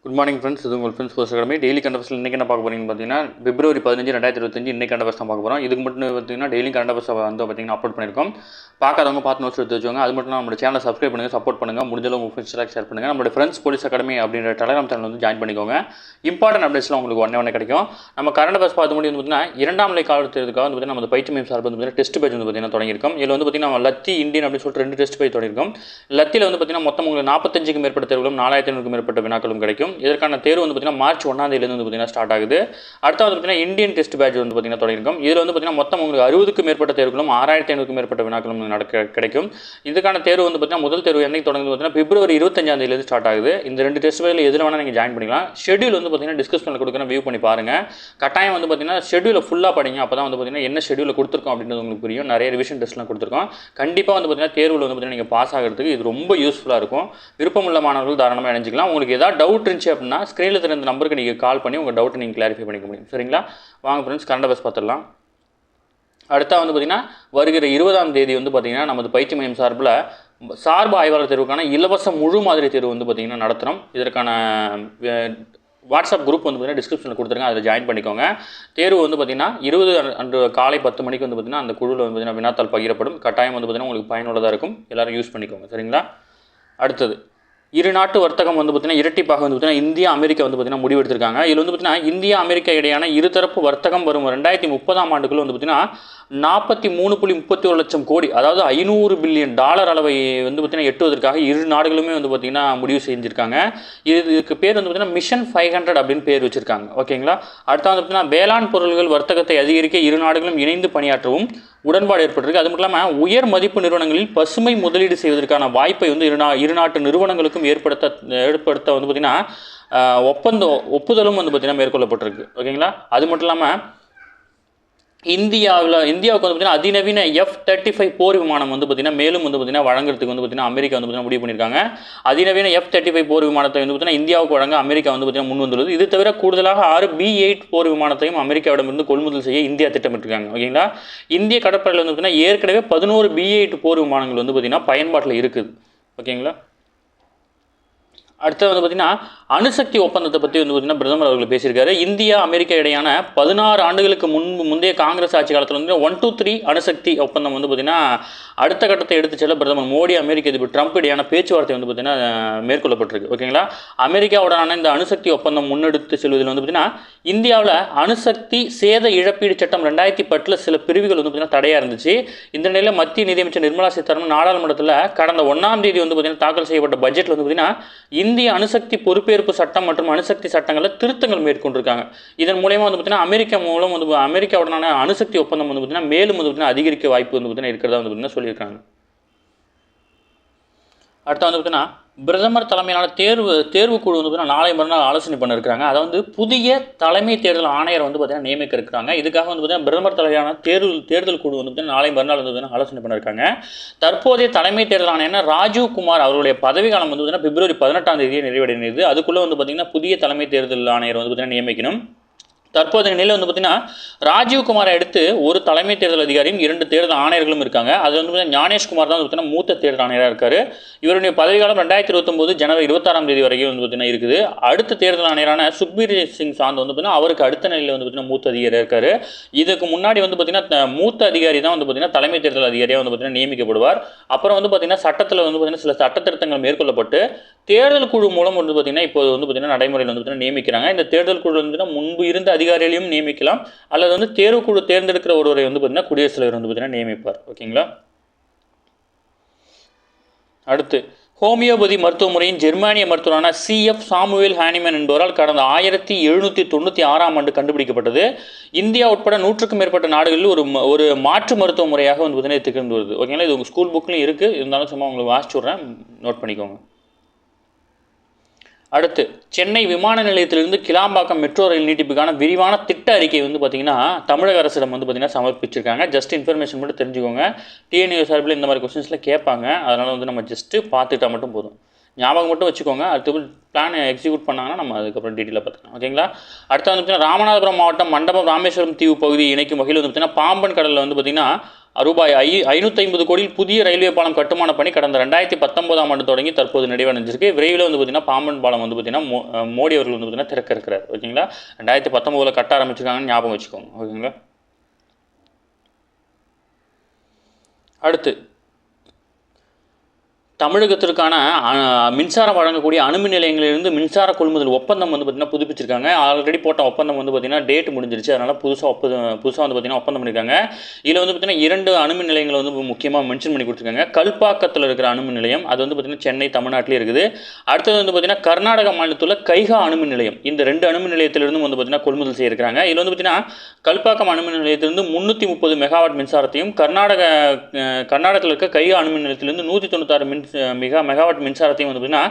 Good morning friends. இது உங்கள் friends post academy. Daily current affairs இன்றைக்கி என்ன பார்க்க போகிறீங்கன்னு பார்த்தீங்கன்னா பிப்ரவரி 15, 2025 இன்றைக்கி கரண்ட் அஃபேர்ஸ் தான் பார்க்க போகிறோம். இதுக்கு மட்டும் பார்த்தீங்கன்னா டெய்லி கரண்ட் அஃபேர்ஸ் வந்து பார்த்தீங்கன்னா அப்லோட் பண்ணியிருக்கோம். பார்க்காதவங்க பார்த்து நோட்ஸ் எடுத்து வச்சுக்கோங்க. அது மட்டும் நம்ம சேனலை சப்ஸ்கிரைப் பண்ணுங்கள், சப்போர்ட் பண்ணுங்கள், முடிஞ்சளவு உங்கள் ஃப்ரெண்ட்ஸ்லாம் ஷேர் பண்ணுங்கள். நம்மளோட ஃப்ரெண்ட்ஸ் போலீஸ் அகாடமி அப்படின்ற டெலிகிராம் சேனல் வந்து ஜாயின் பண்ணிக்கோங்க. இம்பார்ட்டன்ட் அப்டேட்ஸ்லாம் உங்களுக்கு ஒன்றே கிடைக்கும். நம்ம கரண்ட் அஃபேர்ஸ் பார்த்து முடியும் வந்து பார்த்தீங்கன்னா இரண்டாம் நிலை காலத்திற்காக வந்து பார்த்தீங்கன்னா நம்ம பயிற்சி மையம் சார்பு வந்து பார்த்தீங்கன்னா டெஸ்ட் பேஜ் வந்து பார்த்தீங்கன்னா தொடங்கியிருக்கோம். இதில் வந்து பார்த்தீங்கன்னா நம்ம லத்தி இந்தியன் அப்படின்னு சொல்லிட்டு 2 டெஸ்ட் பேஜ் தொடங்கியிருக்கோம். லத்தியில் வந்து பார்த்தீங்கன்னா மொத்தம் உங்களுக்கு 45க்கும் மேற்பட்ட தேர்வுகளும் 4500க்கும் மேற்பட்ட வினாக்களும் கிடைக்கும். இதற்கான தேர்வு வந்து பார்த்தீங்கன்னா மார்ச் 1ஆம் தேதியிலிருந்து வந்து பார்த்தீங்கன்னா ஸ்டார்ட் ஆகுது. அடுத்து வந்து பார்த்தீங்கன்னா இந்தியன் டெஸ்ட் பேட்ச் வந்து பார்த்தீங்கன்னா தொடங்கியிருக்கும். இதில் வந்து பார்த்தீங்கன்னா மொத்தம் உங்களுக்கு 60க்கும் மேற்பட்ட தேர்வுகளும் 6500க்கும் மேற்பட்ட வினாக்களும் கிடைக்கும். இதுக்கான தேர்வு வந்து பார்த்தீங்கன்னா முதல் தேர்வு என்னைக்கு தொடங்குது பார்த்தீங்கன்னா பிப்ரவரி 25ஆம் தேதியிலிருந்து ஸ்டார்ட் ஆகுது. இந்த 2 டெஸ்ட் பேஜில் எதில் வேணால் நீங்கள் ஜாயின் பண்ணிக்கலாம். ஷெட்யூல் வந்து பார்த்தீங்கன்னா டிஸ்கிரிப்ஷனில் கொடுக்குறேன், வியூ பண்ணி பாருங்கள். கட்டாயம் வந்து பார்த்தீங்கன்னா ஷெட்யூலை ஃபுல்லாக படிங்க. அப்போ தான் வந்து பார்த்தீங்கன்னா என்ன ஷெட்யூலில் கொடுத்துருக்கோம் அப்படின்றது உங்களுக்கு புரியும். நிறைய ரிவிஷன் டெஸ்ட்லாம் கொடுத்துருக்கோம். கண்டிப்பாக வந்து பார்த்தீங்கன்னா தேர்வில் வந்து பார்த்தீங்கன்னா நீங்கள் பாஸ் ஆகிறதுக்கு இது ரொம்ப யூஸ்ஃபுல்லாக இருக்கும். விருப்பமுள்ள மாணவர்கள் தாராளமாக இணைஞ்சிக்கலாம். உங்களுக்கு ஏதாவது டவுட் இருந்துச்சு அப்படின்னா ஸ்க்ரீனில் தெரிந்த நம்பருக்கு நீங்கள் கால் பண்ணி உங்கள் டவுட்டை நீங்கள் கிளாரிஃபை பண்ணிக்க முடியும். சரிங்களா? வாங்க ஃப்ரெண்ட்ஸ், கரண்ட் அஃபேர்ஸ் பார்த்துடலாம். அடுத்தா வந்து பார்த்திங்கன்னா வருகிற 20ஆம் தேதி வந்து பார்த்திங்கன்னா நமது பயிற்சி மையம் சார்பில் சார்பு ஆய்வாளர் தேர்வுக்கான இலவச முழு மாதிரி தேர்வு வந்து பார்த்திங்கன்னா நடத்துகிறோம். இதற்கான வாட்ஸ்அப் குரூப் வந்து பார்த்திங்கன்னா டிஸ்கிரிப்ஷனில் கொடுத்துருங்க, அதில் ஜாயின் பண்ணிக்கோங்க. தேர்வு வந்து பார்த்திங்கன்னா 20 அன்று காலை 10 மணிக்கு வந்து பார்த்திங்கன்னா அந்த குழுவில் வந்து பார்த்திங்கன்னா வினாத்தாள் பகிரப்படும். கட்டாயம் வந்து பார்த்திங்கன்னா உங்களுக்கு பயனுள்ளதாக இருக்கும். எல்லோரும் யூஸ் பண்ணிக்கோங்க. சரிங்களா? அடுத்தது இரு நாட்டு வர்த்தகம் வந்து பார்த்திங்கன்னா இரட்டிப்பாக வந்து பார்த்திங்கன்னா இந்தியா அமெரிக்கா வந்து பார்த்திங்கன்னா முடிவெடுத்திருக்காங்க. இதில் வந்து பார்த்திங்கன்னா இந்தியா அமெரிக்கா இடையான இருதரப்பு வர்த்தகம் வரும் 2030ஆம் ஆண்டுக்குள்ள வந்து பார்த்திங்கன்னா 43.31 லட்சம் கோடி, அதாவது $500 பில்லியன் அளவை வந்து பார்த்திங்கன்னா எட்டுவதற்காக இரு நாடுகளுமே வந்து பார்த்திங்கன்னா முடிவு செஞ்சுருக்காங்க. இதுக்கு பேர் வந்து பார்த்திங்கன்னா மிஷன் 500 அப்படின்னு பேர் வச்சுருக்காங்க. ஓகேங்களா? அடுத்த வந்து பார்த்திங்கன்னா வேளாண் பொருட்கள் வர்த்தகத்தை அதிகரிக்க இரு நாடுகளும் இணைந்து பணியாற்றவும் உடன்பாடு ஏற்பட்டிருக்கு. அது மட்டும் இல்லாமல் உயர் மதிப்பு நிறுவனங்களில் பசுமை முதலீடு செய்வதற்கான வாய்ப்பை வந்து இரு நாட்டு நிறுவனங்களுக்கும் ஏற்படுத்த வந்து பார்த்திங்கன்னா ஒப்புதலும் வந்து பார்த்திங்கன்னா மேற்கொள்ளப்பட்டிருக்கு. ஓகேங்களா? அது மட்டும் இல்லாமல் இந்தியாவுக்கு வந்து பார்த்திங்கன்னா அதிநவீன F-35 போர் விமானம் வந்து பார்த்திங்கன்னா மேலும் வந்து பார்த்திங்கன்னா வழங்குறதுக்கு வந்து பார்த்திங்கன்னா அமெரிக்கா வந்து பார்த்திங்கன்னா முடிவு பண்ணியிருக்காங்க. அதிநவீன F-35 போர் விமானத்தை வந்து பார்த்திங்கன்னா இந்தியாவுக்கு வழங்க அமெரிக்கா வந்து பார்த்திங்கன்னா முன் வந்துள்ளது. இது தவிர கூடுதலாக 6 B-8 போர் விமானத்தையும் அமெரிக்காவிடமிருந்து கொள்முதல் செய்ய இந்தியா திட்டமிட்டிருக்காங்க. ஓகேங்களா? இந்திய கடற்படையில் வந்து பார்த்திங்கன்னா ஏற்கனவே 11 B-8 போர் விமானங்கள் வந்து பார்த்திங்கன்னா பயன்பாட்டில் இருக்குது. ஓகேங்களா? அடுத்து வந்து பார்த்திங்கன்னா அணுசக்தி ஒப்பந்தத்தை பற்றி வந்து பார்த்திங்கன்னா பிரதமர் அவர்கள் பேசியிருக்காரு. இந்தியா அமெரிக்கா இடையான 16 ஆண்டுகளுக்கு முந்தைய காங்கிரஸ் ஆட்சி காலத்தில் வந்து 1-2-3 அணுசக்தி ஒப்பந்தம் வந்து பார்த்திங்கன்னா அடுத்த கட்டத்தை எடுத்து செல்ல பிரதமர் மோடி அமெரிக்க அதிபர் ட்ரம்ப் இடையான பேச்சுவார்த்தை வந்து பார்த்திங்கன்னா மேற்கொள்ளப்பட்டிருக்கு. ஓகேங்களா? அமெரிக்காவுடனான இந்த அணுசக்தி ஒப்பந்தம் முன்னெடுத்து செல்வதில் வந்து பார்த்திங்கன்னா இந்தியாவில் அணுசக்தி சேத இழப்பீடு சட்டம் 2010 சில பிரிவுகள் வந்து பார்த்திங்கன்னா தடையாக இருந்துச்சு. இந்த நிலையில் மத்திய நிதியமைச்சர் நிர்மலா சீதாராமன் நாடாளுமன்றத்தில் கடந்த 1ஆம் தேதி வந்து பார்த்திங்கன்னா தாக்கல் செய்யப்பட்ட பட்ஜெட்டில் வந்து பார்த்திங்கன்னா இந்திய அணுசக்தி பொறுப்பேற்பு சட்டம் மற்றும் அணுசக்தி சட்டங்களில் திருத்தங்கள் மேற்கொண்டிருக்காங்க. இதன் மூலயமா வந்து பார்த்திங்கன்னா அமெரிக்காவுடனான அணுசக்தி ஒப்பந்தம் வந்து பார்த்திங்கன்னா மேலும் வந்து பார்த்திங்கன்னா அதிகரிக்க வாய்ப்பு வந்து பார்த்திங்கன்னா இருக்கிறதா வந்து பார்த்திங்கன்னா சொல்லியிருக்காங்க. அடுத்து வந்து பார்த்திங்கன்னா பிரதமர் தலைமையிலான தேர்வு குழு வந்து பார்த்திங்கன்னா நாளை மறுநாள் ஆலோசனை பண்ணியிருக்காங்க. அதாவது புதிய தலைமை தேர்தல் ஆணையர் வந்து பார்த்திங்கன்னா நியமிக்க இருக்கிறாங்க. இதுக்காக வந்து பார்த்திங்கன்னா பிரதமர் தலைமையிலான தேர்தல் குழு வந்து பார்த்திங்கன்னா நாளை மறுநாள் வந்து பார்த்திங்கன்னா ஆலோசனை பண்ணியிருக்காங்க. தற்போதைய தலைமை தேர்தல் ஆணையர் ராஜீவ் குமார் அவருடைய பதவிக்காலம் வந்து பார்த்திங்கன்னா பிப்ரவரி 18ஆம் தேதியே நிறைவடைந்தது. அதுக்குள்ளே வந்து பார்த்திங்கன்னா புதிய தலைமை தேர்தல் ஆணையர் வந்து பார்த்திங்கன்னா நியமிக்கணும். தற்போதைய நிலையில் வந்து பார்த்திங்கன்னா ராஜீவ்குமாரை அடுத்து ஒரு தலைமை தேர்தல் அதிகாரியும் 2 தேர்தல் ஆணையர்களும் இருக்காங்க. அது வந்து பார்த்திங்கன்னா ஞானேஷ்குமார் தான் வந்து பார்த்திங்கன்னா மூத்த தேர்தல் ஆணையராக இருக்கார். இவருடைய பதவிக்காலம் 2029 ஜனவரி 26ஆம் தேதி வரைக்கும் வந்து பார்த்திங்கன்னா இருக்குது. அடுத்த தேர்தல் ஆணையரான சுக்பீர் சிங் சாந்த் வந்து பார்த்திங்கன்னா அவருக்கு அடுத்த நிலையில் வந்து பார்த்திங்கன்னா மூத்த அதிகாரியாக இருக்கார். இதுக்கு முன்னாடி வந்து பார்த்திங்கன்னா மூத்த அதிகாரி தான் வந்து பார்த்திங்கன்னா தலைமை தேர்தல் அதிகாரியாக வந்து பார்த்திங்கன்னா நியமிக்கப்படுவார். அப்புறம் வந்து பார்த்திங்கன்னா சட்டத்தில் வந்து பார்த்திங்கன்னா சில சட்ட திருத்தங்கள் மேற்கொள்ளப்பட்டு தேர்தல் குழு மூலம் வந்து பார்த்திங்கன்னா இப்போ வந்து பார்த்திங்கன்னா நடைமுறையில் வந்து பார்த்திங்கன்னா நியமிக்கிறாங்க. இந்த தேர்தல் குழு வந்து முன்பு இருந்த அதிகாரிகளையும் நியமிக்கலாம், அல்லது வந்து தேர்வுக்குழு தேர்ந்தெடுக்கிற ஒருவரை வந்து பார்த்திங்கன்னா குடியரசுத் தலைவர் வந்து பார்த்திங்கன்னா நியமிப்பார். ஓகேங்களா? அடுத்து ஹோமியோபதி மருத்துவ முறையின் ஜெர்மானிய மருத்துவரான CF சாமுவேல் ஹானிமன் என்பவரால் கடந்த 1796ஆம் ஆண்டு கண்டுபிடிக்கப்பட்டது. இந்தியா உட்பட 100க்கும் மேற்பட்ட நாடுகளில் ஒரு மாற்று மருத்துவ முறையாக வந்து பார்த்திங்கன்னா திகழ்ந்து வருது. ஓகேங்களா? இது உங்கள் ஸ்கூல் புக்லையும் இருக்குது, இருந்தாலும் சும்மா உங்களுக்கு வாசிச்சு விட்றேன், நோட் பண்ணிக்கோங்க. அடுத்து சென்னை விமான நிலையத்திலிருந்து கிளாம்பாக்கம் மெட்ரோ ரயில் நீட்டிப்புக்கான விரிவான திட்ட அறிக்கை வந்து பார்த்திங்கன்னா தமிழக அரசிடம் வந்து பார்த்திங்கன்னா சமர்ப்பிச்சிருக்காங்க. ஜஸ்ட் இன்ஃபர்மேஷன் மட்டும் தெரிஞ்சுக்கோங்க. TNU சார்பில் இந்த மாதிரி கொஸ்டின்ஸில் கேட்பாங்க, அதனால் வந்து நம்ம ஜஸ்ட்டு பார்த்துட்டா மட்டும் போதும். ஞாபகம் மட்டும் வச்சுக்கோங்க. அடுத்து பிளான் எக்ஸிக்யூட் பண்ணாங்கன்னா நம்ம அதுக்கப்புறம் டீட்டெயிலாக பார்த்துக்கலாம். ஓகேங்களா? அடுத்து வந்து பார்த்திங்கன்னா ராமநாதபுரம் மாவட்டம் மண்டபம் ராமேஸ்வரம் தீவு பகுதி இணைக்கும் வகையில் வந்து பார்த்திங்கன்னா பாம்பன் கடலில் வந்து பார்த்திங்கன்னா ரூபாய் 550 கோடியில் புதிய ரயில்வே பாலம் கட்டுமான பணி கடந்த 2019ஆம் ஆண்டு தொடங்கி தற்போது நிறைவடைஞ்சிருக்கு. விரைவில் வந்து பார்த்திங்கன்னா பாம்பன் பாலம் வந்து பார்த்திங்கன்னா மோடி அவர்கள் வந்து பார்த்திங்கன்னா திறக்க இருக்கிறார். ஓகேங்களா? 2019 கட்ட ஆரம்பிச்சிருக்காங்கன்னு ஞாபகம் வச்சுக்கோங்க. ஓகேங்களா? அடுத்து தமிழகத்திற்கான மின்சாரம் வழங்கக்கூடிய அணுமின் நிலையங்களிலிருந்து மின்சார கொள்முதல் ஒப்பந்தம் வந்து பார்த்திங்கன்னா புதுப்பிச்சிருக்காங்க. ஆல்ரெடி போட்ட ஒப்பந்தம் வந்து பார்த்திங்கன்னா டேட் முடிஞ்சிருச்சு. அதனால் புதுசாக வந்து பார்த்திங்கன்னா ஒப்பந்தம் பண்ணியிருக்காங்க. இதில் வந்து பார்த்திங்கன்னா 2 அணுமின் நிலையங்கள் வந்து முக்கியமாக மென்ஷன் பண்ணி கொடுத்துருக்காங்க. கல்பாக்கத்தில் இருக்கிற அணுமின் நிலையம், அது வந்து பார்த்திங்கன்னா சென்னை தமிழ்நாட்டிலே இருக்குது. அடுத்தது வந்து பார்த்திங்கன்னா கர்நாடக மாநிலத்தில் கைகா அணுமின் நிலையம், இந்த 2 அணுமின் நிலையத்திலிருந்து வந்து பார்த்திங்கன்னா கொள்முதல் செய்திருக்காங்க. இதில் வந்து பார்த்திங்கன்னா கல்பாக்கம் அணுமின் நிலையத்திலிருந்து 330 மெகாவாட் மின்சாரத்தையும், கர்நாடகத்தில் இருக்க கைகா அணுமின் நிலையத்திலிருந்து 196 மெகாவாட் மின்சாரத்தையும் வந்து பார்த்தீங்கன்னா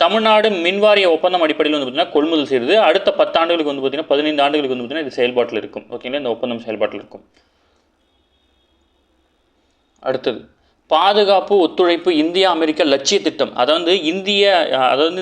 தமிழ்நாடு மின்வாரிய ஒப்பந்தம் அடிப்படையில் வந்து பார்த்தீங்கன்னா கொள்முதல் செய்யுது. அடுத்த 10 ஆண்டுகளுக்கு வந்து பார்த்தீங்கன்னா 15 ஆண்டுகளுக்கு வந்து பார்த்தீங்கன்னா இது செயல்பாட்டில் இருக்கும். ஓகேங்களா? இந்த ஒப்பந்தம் செயல்பாட்டில் இருக்கும். அடுத்தது பாதுகாப்பு ஒத்துழைப்பு இந்தியா அமெரிக்க லட்சிய திட்டம். அதாவது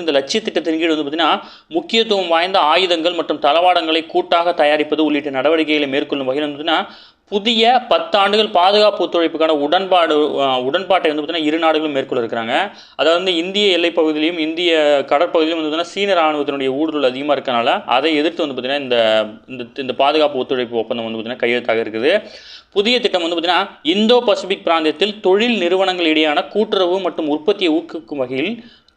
இந்த லட்சிய திட்டத்தின் கீழ் வந்து பார்த்தீங்கன்னா முக்கியத்துவம் வாய்ந்த ஆயுதங்கள் மற்றும் தளவாடங்களை கூட்டாக தயாரிப்பது உள்ளிட்ட நடவடிக்கைகளை மேற்கொள்ளும் வகையில் வந்து பார்த்தீங்கன்னா புதிய 10 ஆண்டுகள் பாதுகாப்பு ஒத்துழைப்புக்கான உடன்பாட்டை வந்து பார்த்தீங்கன்னா 2 நாடுகளும் மேற்கொள்ள இருக்கிறாங்க. அதாவது வந்து இந்திய எல்லைப் பகுதியிலையும் இந்திய கடற்பகுதியிலும் வந்து பார்த்தீங்கன்னா சீன ராணுவத்தினுடைய ஊடுருவல் அதிகமாக இருக்கனால அதை எதிர்த்து வந்து பார்த்தீங்கன்னா இந்த பாதுகாப்பு ஒத்துழைப்பு ஒப்பந்தம் வந்து பார்த்தீங்கன்னா கையெழுத்தாக இருக்குது. புதிய திட்டம் வந்து பார்த்தீங்கன்னா இந்தோ பசிபிக் பிராந்தியத்தில் தொழில் நிறுவனங்கள் இடையான கூட்டுறவு மற்றும் உற்பத்தியை ஊக்குவிக்கும் வகையில்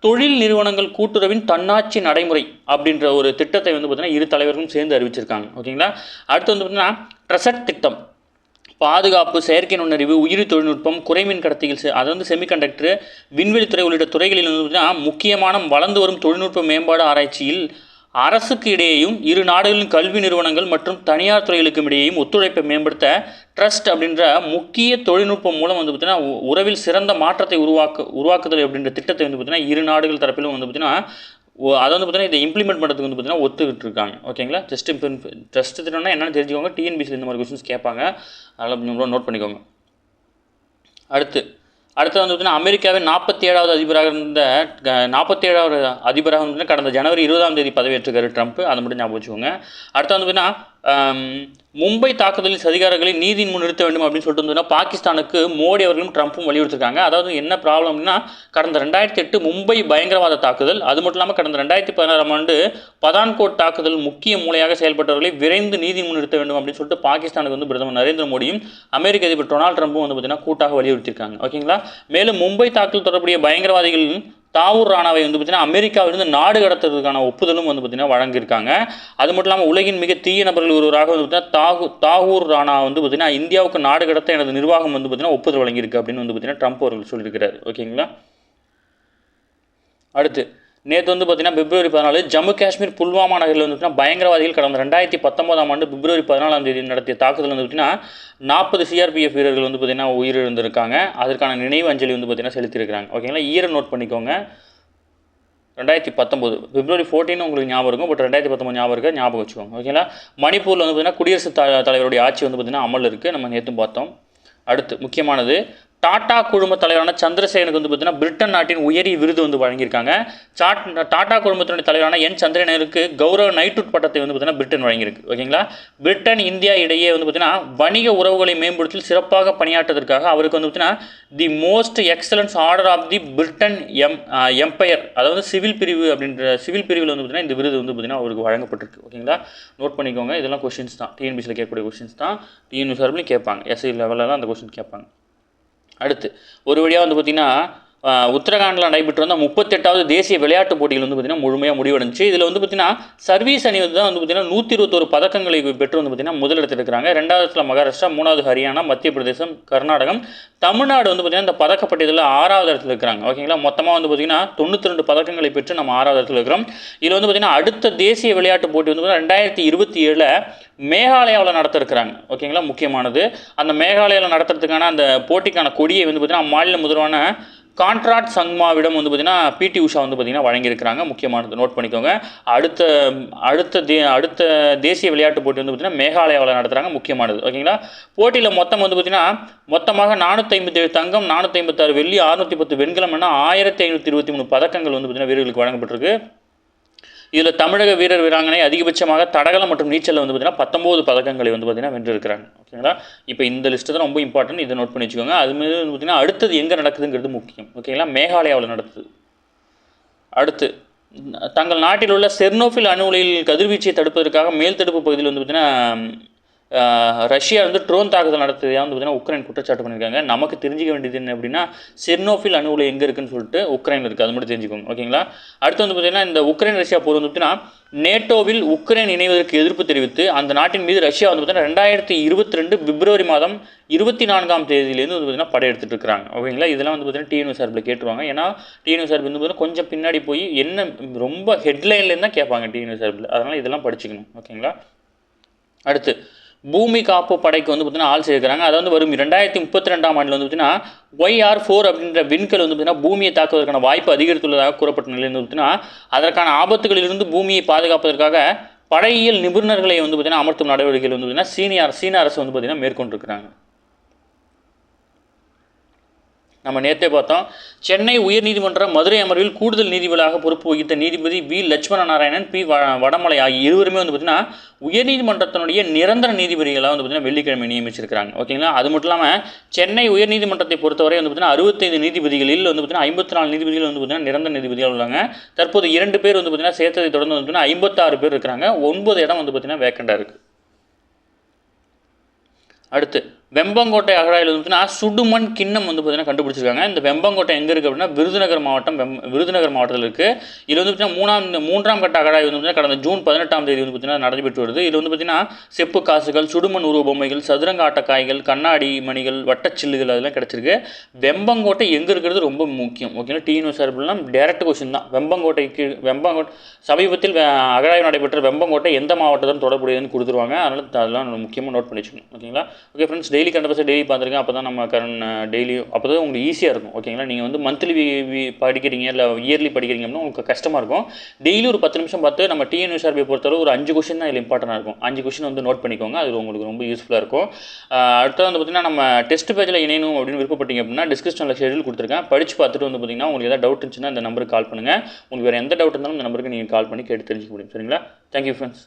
தொழில் நிறுவனங்கள் கூட்டுறவின் தன்னாட்சி நடைமுறை அப்படின்ற ஒரு திட்டத்தை வந்து பார்த்தீங்கன்னா 2 தலைவர்களும் சேர்ந்து அறிவிச்சிருக்காங்க. ஓகேங்களா? அடுத்து வந்து பார்த்தீங்கன்னா ட்ரசட் திட்டம். பாதுகாப்பு, செயற்கை நுண்ணறிவு, உயிரி தொழில்நுட்பம், குறைமின் கடத்திகள், அதாவது செமிகண்டக்டர், விண்வெளித்துறை உள்ளிட்ட துறைகளில் வந்து முக்கியமான வளர்ந்து வரும் தொழில்நுட்ப மேம்பாடு ஆராய்ச்சியில் அரசுக்கு இடையேயும் 2 நாடுகளின் கல்வி நிறுவனங்கள் மற்றும் தனியார் துறைகளுக்கும் இடையேயும் ஒத்துழைப்பை மேம்படுத்த ட்ரஸ்ட் அப்படின்ற முக்கிய தொழில்நுட்பம் மூலம் வந்து பார்த்திங்கன்னா உறவில் சிறந்த மாற்றத்தை உருவாக்குதல் அப்படின்ற திட்டத்தை வந்து பார்த்திங்கன்னா 2 நாடுகள் தரப்பிலும் வந்து பார்த்திங்கன்னா அதை வந்து பார்த்தீங்கன்னா இதை இம்ப்ளிமெண்ட் பண்ணுறதுக்கு வந்து பார்த்தீங்கன்னா ஒத்துக்கிட்டு இருக்காங்க. ஓகேங்களா? ட்ரஸ்ட் திட்டம்னா என்னென்னு தெரிஞ்சுக்கோங்க. டிஎன்பிசியில் இந்த மாதிரி கொஸ்டின்ஸ் கேட்பாங்க, அதனால் நோட் பண்ணிக்கோங்க. அடுத்து வந்து பார்த்தீங்கன்னா அமெரிக்காவின் 47வது அதிபராக இருந்த 47வது அதிபராக வந்து கடந்த ஜனவரி 20ஆம் தேதி பதவியேற்றிருக்காரு ட்ரம்ப். அதை மட்டும் ஞாபகம் வச்சுக்கோங்க. அடுத்து வந்து பார்த்தீங்கன்னா மும்பை தாக்குதலில் சதிகாரர்களை நீதியின் முன் நிறுத்த வேண்டும் அப்படின்னு சொல்லிட்டு வந்து பாகிஸ்தானுக்கு மோடி அவர்களும் ட்ரம்ப்பும் வலியுறுத்திருக்காங்க. அதாவது என்ன ப்ராப்ளம்னா கடந்த 2008 மும்பை பயங்கரவாத தாக்குதல், அது மட்டும் இல்லாமல் கடந்த 2016ஆம் ஆண்டு பதான்கோட் தாக்குதல் முக்கிய மூலையாக செயல்பட்டவர்களை விரைந்து நீதியின் முன் நிறுத்த வேண்டும் அப்படின்னு சொல்லிட்டு பாகிஸ்தானுக்கு வந்து பிரதமர் நரேந்திர மோடியும் அமெரிக்க அதிபர் டொனால்டு ட்ரம்ப்பும் வந்து பார்த்தீங்கன்னா கூட்டாக வலியுறுத்தியிருக்காங்க. ஓகேங்களா? மேலும் மும்பை தாக்குதல் தொடர்புடைய பயங்கரவாதிகள் தாவூர் ராணாவை வந்து பார்த்தீங்கன்னா அமெரிக்காவிலிருந்து நாடு கடத்துறதுக்கான ஒப்புதலும் வந்து பார்த்தீங்கன்னா வழங்கியிருக்காங்க. அது மட்டும் இல்லாமல் உலகின் மிக தீய நபர்கள் ஒருவராக வந்து பார்த்தீங்கன்னா தாகூர் ராணா வந்து பார்த்தீங்கன்னா இந்தியாவுக்கு நாடு கடத்த எனது நிர்வாகம் வந்து பார்த்தீங்கன்னா ஒப்புதல் வழங்கியிருக்கு அப்படின்னு வந்து பார்த்தீங்கன்னா ட்ரம்ப் அவர்கள் சொல்லியிருக்கிறாரு. ஓகேங்களா? அடுத்து நேற்று வந்து பார்த்தீங்கன்னா பிப்ரவரி 14 ஜம்மு காஷ்மீர் புல்வாமா நகரில் வந்து பார்த்தீங்கன்னா பயங்கரவாதிகள் கடந்த 2019ஆம் ஆண்டு பிப்ரவரி 14ஆம் தேதி நடத்திய தாக்குதல் வந்து பார்த்தீங்கன்னா 40 சிஆர்பிஎஃப் வீரர்கள் வந்து பார்த்தீங்கன்னா உயிரிழந்திருக்காங்க. அதற்கான நினைவு அஞ்சலி வந்து பார்த்தீங்கன்னா செலுத்தியிருக்கிறாங்க. ஓகேங்களா? ஈர நோட் பண்ணிக்கோங்க. 2019 பிப்ரவரி 14 உங்களுக்கு ஞாபகம் இருக்கும், பட் 2019 ஞாபகம் வச்சுக்கோங்க. ஓகேங்களா? மணிப்பூரில் வந்து பார்த்தீங்கன்னா குடியரசுத் தலைவருடைய ஆட்சி வந்து பார்த்தீங்கன்னா அமல் இருக்குது, நம்ம நேற்றும் பார்த்தோம். அடுத்து முக்கியமானது டாடா குழும தலைவரான சந்திரசேகரனுக்கு வந்து பார்த்தீங்கன்னா பிரிட்டன் நாட்டின் உயரிய விருது வந்து வழங்கியிருக்காங்க. டாடா குழுமத்தினுடைய தலைவரான என் சந்திரசேகரனுக்கு கௌரவ நைட்வுட் பட்டத்தை வந்து பார்த்தீங்கன்னா பிரிட்டன் வழங்கியிருக்கு. ஓகேங்களா? பிரிட்டன் இந்தியா இடையே வந்து பார்த்தீங்கன்னா வணிக உறவுகளை மேம்படுத்தி சிறப்பாக பணியாற்றதற்காக அவருக்கு வந்து பார்த்தீங்கன்னா the most excellence order of the Britain empire, அதாவது சிவில் பிரிவில் வந்து பார்த்தீங்கன்னா இந்த விருது வந்து பார்த்தீங்கன்னா அவருக்கு வழங்கப்பட்டிருக்கு. ஓகேங்களா? நோட் பண்ணிக்கோங்க. இதெல்லாம் கொஸ்டின்ஸ் தான், டிஎன்பிசியில் கேட்கக்கூடிய கொஸ்டின்ஸ் தான், டிஎன்பிசி கேட்பாங்க, எஸ்ஐ லெவலில் தான் அந்த கொஸ்டின் கேட்பாங்க. அடுத்து ஒரு வழியாக வந்து பார்த்திங்கன்னா உத்தரகாண்டில் நடைபெற்று வந்த 38வது தேசிய விளையாட்டுப் போட்டிகள் வந்து பார்த்திங்கன்னா முழுமையாக முடிவடைஞ்சி. இதில் வந்து பார்த்திங்கன்னா சர்வீஸ் அணி வந்து தான் வந்து பார்த்திங்கன்னா 121 பதக்கங்களை பெற்று வந்து பார்த்திங்கன்னா முதலிடத்தில் இருக்கிறாங்க. 2வது இடத்துல மகாராஷ்டிரா, 3வது ஹரியானா, மத்திய பிரதேசம், கர்நாடகம், தமிழ்நாடு வந்து பார்த்திங்கன்னா இந்த பதக்கப்பட்டியலில் 6வது இடத்துல இருக்கிறாங்க. ஓகேங்களா? மொத்தமாக வந்து பார்த்திங்கன்னா 92 பதக்கங்களை பெற்று நம்ம 6வது இடத்துல இருக்கிறோம். இதில் வந்து பார்த்திங்கன்னா அடுத்த தேசிய விளையாட்டுப் போட்டி வந்து 2027 மேகாலயாவில் நடத்த இருக்கிறாங்க. ஓகேங்களா? முக்கியமானது அந்த மேகாலயாவில் நடத்துறதுக்கான அந்த போட்டிக்கான கொடியை வந்து பார்த்திங்கன்னா மாநில முதல்வரான கான்ட்ராக்ட் சங்மாவிடம் வந்து பார்த்திங்கன்னா பிடி உஷா வந்து பார்த்திங்கன்னா வழங்கியிருக்கிறாங்க. முக்கியமானது நோட் பண்ணிக்கோங்க. அடுத்த தேசிய விளையாட்டு போட்டி வந்து பார்த்திங்கன்னா மேகாலயாவில் நடத்துகிறாங்க. முக்கியமானது ஓகேங்களா. போட்டியில் மொத்தம் வந்து பார்த்திங்கன்னா மொத்தமாக 457 தங்கம், 456 வெள்ளி, 610 வெண்கலம் என 1523 பதக்கங்கள் வந்து பார்த்திங்கன்னா வீரர்களுக்கு வழங்கப்பட்டிருக்கு. இதில் தமிழக வீரர் வீராங்கனை அதிகபட்சமாக தடகளம் மற்றும் நீச்சலில் வந்து பார்த்திங்கன்னா 19 பதக்கங்களை வந்து பார்த்திங்கன்னா வென்றிருக்கிறாங்க. ஓகேங்களா. இப்போ இந்த லிஸ்ட்டு தான் ரொம்ப இம்பார்ட்டன்ட், இதை நோட் பண்ணி வச்சுக்கோங்க. அதுமாதிரி வந்து பார்த்திங்கன்னா அடுத்தது எங்கே நடக்குதுங்கிறது முக்கியம். ஓகேங்களா. மேகாலயாவில் நடக்குது. அடுத்து தங்கள் நாட்டில் உள்ள செர்னோஃபில் அணு உலையில் கதிர்வீச்சை தடுப்பதற்காக மேல் தடுப்பு பகுதியில் வந்து பார்த்திங்கன்னா ரஷ்யா வந்து ட்ரோன் தாக்குதல் நடத்துறதா வந்து பார்த்திங்கன்னா உக்ரைன் குற்றச்சாட்டு பண்ணியிருக்காங்க. நமக்கு தெரிஞ்சிக்க வேண்டியது என்ன அப்படின்னா செர்னோஃபில் அணு உலை எங்கே இருக்குன்னு சொல்லிட்டு உக்ரைனில் இருக்குது. அது மட்டும் தெரிஞ்சுக்கோங்க. ஓகேங்களா. அடுத்து வந்து பார்த்திங்கன்னா இந்த உக்ரைன் ரஷ்யா போர் வந்து பார்த்திங்கன்னா நேட்டோவில் உக்ரைன் இணைவதற்கு எதிர்ப்பு தெரிவித்து அந்த நாட்டின் மீது ரஷ்யா வந்து பார்த்திங்கன்னா 2022 பிப்ரவரி மாதம் 24ஆம் தேதியிலேருந்து வந்து பார்த்திங்கன்னா படையெடுத்துட்டு இருக்கிறாங்க. ஓகேங்களா. இதெல்லாம் வந்து பார்த்திங்கன்னா டிஎன்யூ சார்பில் கேட்டுருவாங்க. ஏன்னா டிஎன்யூ சார்பில் வந்து பார்த்திங்கன்னா கொஞ்சம் பின்னாடி போய் என்ன ரொம்ப ஹெட்லைன்லேருந்து தான் கேட்பாங்க டிஎன்யூ சார்பில். அதனால் இதெல்லாம் படிச்சுக்கணும். ஓகேங்களா. அடுத்து பூமி காப்பு படைக்கு வந்து பார்த்திங்கன்னா ஆள் சேர்க்கிறாங்க. அது வந்து வரும் 2032ஆம் ஆண்டில் வந்து பார்த்திங்கன்னா YR-4 அப்படின்ற விண்கல் வந்து பார்த்திங்கன்னா பூமியை தாக்குவதற்கான வாய்ப்பு அதிகரித்துள்ளதாக கூறப்பட்ட நிலையில் வந்து பார்த்திங்கன்னா அதற்கான ஆபத்துகளிலிருந்து பூமியை பாதுகாப்பதற்காக படையியல் நிபுணர்களை வந்து பார்த்திங்கன்னா அமர்த்தும் நடவடிக்கைகள் வந்து பார்த்திங்கன்னா சீன அரசு வந்து பார்த்திங்கன்னா மேற்கொண்டிருக்கிறாங்க. நம்ம நேற்றே பார்த்தோம். சென்னை உயர்நீதிமன்ற மதுரை அமர்வில் கூடுதல் நீதிபதியாக பொறுப்பு வகித்த நீதிபதி வி லட்சுமண நாராயணன், பி வடமலை ஆகிய இருவருமே வந்து பார்த்திங்கன்னா உயர்நீதிமன்றத்தினுடைய நிரந்தர நீதிபதிகளாக வந்து பார்த்திங்கன்னா வெள்ளிக்கிழமை நியமிச்சிருக்கிறாங்க. ஓகேங்களா. அது மட்டும் இல்லாமல் சென்னை உயர்நீதிமன்றத்தை பொறுத்தவரை வந்து பார்த்திங்கன்னா 65 நீதிபதிகளில் வந்து பார்த்திங்கன்னா 54 நீதிபதிகள் வந்து பார்த்திங்கன்னா நிரந்தர நீதிபதிகள் உள்ளாங்க. தற்போது 2 பேர் வந்து பார்த்திங்கன்னா சேர்த்ததை தொடர்ந்து வந்து பார்த்திங்கன்னா 56 பேர் இருக்கிறாங்க. 9 இடம் வந்து பார்த்திங்கன்னா வேக்கண்டாக இருக்குது. அடுத்து வெம்பங்கோட்டை அகழாயில் வந்து சுடுமண் கிண்ணம் வந்து பார்த்திங்கன்னா கண்டுபிடிச்சிருக்காங்க. இந்த வெம்பங்கோட்டை எங்கே இருக்குது அப்படின்னா விருதுநகர் மாவட்டத்தில் இருக்குது. இதில் வந்து பார்த்திங்கன்னா மூன்றாம் கட்ட அகழாய் வந்து கடந்த ஜூன் 18ஆம் தேதி வந்து பார்த்திங்கன்னா நடைபெற்று வருது. இதில் வந்து பார்த்திங்கன்னா செப்பு காசுகள், சுடுமண் உருவ பொம்மைகள், சதுரங்க ஆட்டக்காய்கள், கண்ணாடி மணிகள், வட்டச்சில்லுகள் அதெல்லாம் கிடச்சிருக்கு. வெம்பங்கோட்டை எங்கே இருக்கிறது ரொம்ப முக்கியம். ஓகேங்களா. டிஎன்யூ சார்பில்லாம் டேரக்ட் கொஸ்டின் தான். வெம்பங்கோட்டை சமீபத்தில் அகழாய்வு நடைபெற்ற வெம்பங்கோட்டை எந்த மாவட்டத்துடன் தொடர்புடையதுன்னு கொடுத்துருவாங்க. அதெல்லாம் முக்கியமாக நோட் பண்ணி வச்சுக்கணும். ஓகேங்களா. ஓகே ஃப்ரெண்ட்ஸ், டெய்லி கண்டபஸ் டெய்லி பார்த்துருக்கேன். அப்போ தான் நம்ம டெய்லி அப்போ தான் உங்களுக்கு ஈஸியாக இருக்கும். ஓகேங்களா. நீங்கள் வந்து மந்த்லி படிக்கிறீங்க இல்லை இயர்லி படிக்கிறீங்க அப்படின்னா உங்களுக்கு கஷ்டமாக இருக்கும். டெய்லி ஒரு 10 நிமிஷம் பார்த்து நம்ம டிஎன்யூஎஸ்ஆர்பி பொறுத்தவரை ஒரு 5 கொஸ்டின் தான் இதில் இம்பார்ட்டண்டாக இருக்கும். 5 கொஸ்டின் வந்து நோட் பண்ணிக்கோங்க. அது உங்களுக்கு ரொம்ப யூஸ்ஃபுல்லாக இருக்கும். அடுத்து வந்து பார்த்திங்கன்னா நம்ம டெஸ்ட் பேஜில் இணையணும் அப்படின்னு விருப்பப்பட்டீங்க அப்படின்னா டிஸ்கிரிப்ஷனில் ஷெட்யூல் கொடுத்துருக்கேன். படித்து பார்த்துட்டு வந்து பார்த்திங்கன்னா உங்களுக்கு ஏதாவது டவுட் இருந்துச்சுன்னா இந்த நம்பருக்கு கால் பண்ணுங்கள். உங்களுக்கு வேறு எந்த டவுட் இருந்தாலும் இந்த நம்பருக்கு நீங்கள் கால் பண்ணி கேட்டு தெரிஞ்சுக்க முடியும். சரிங்களா. Thank you friends.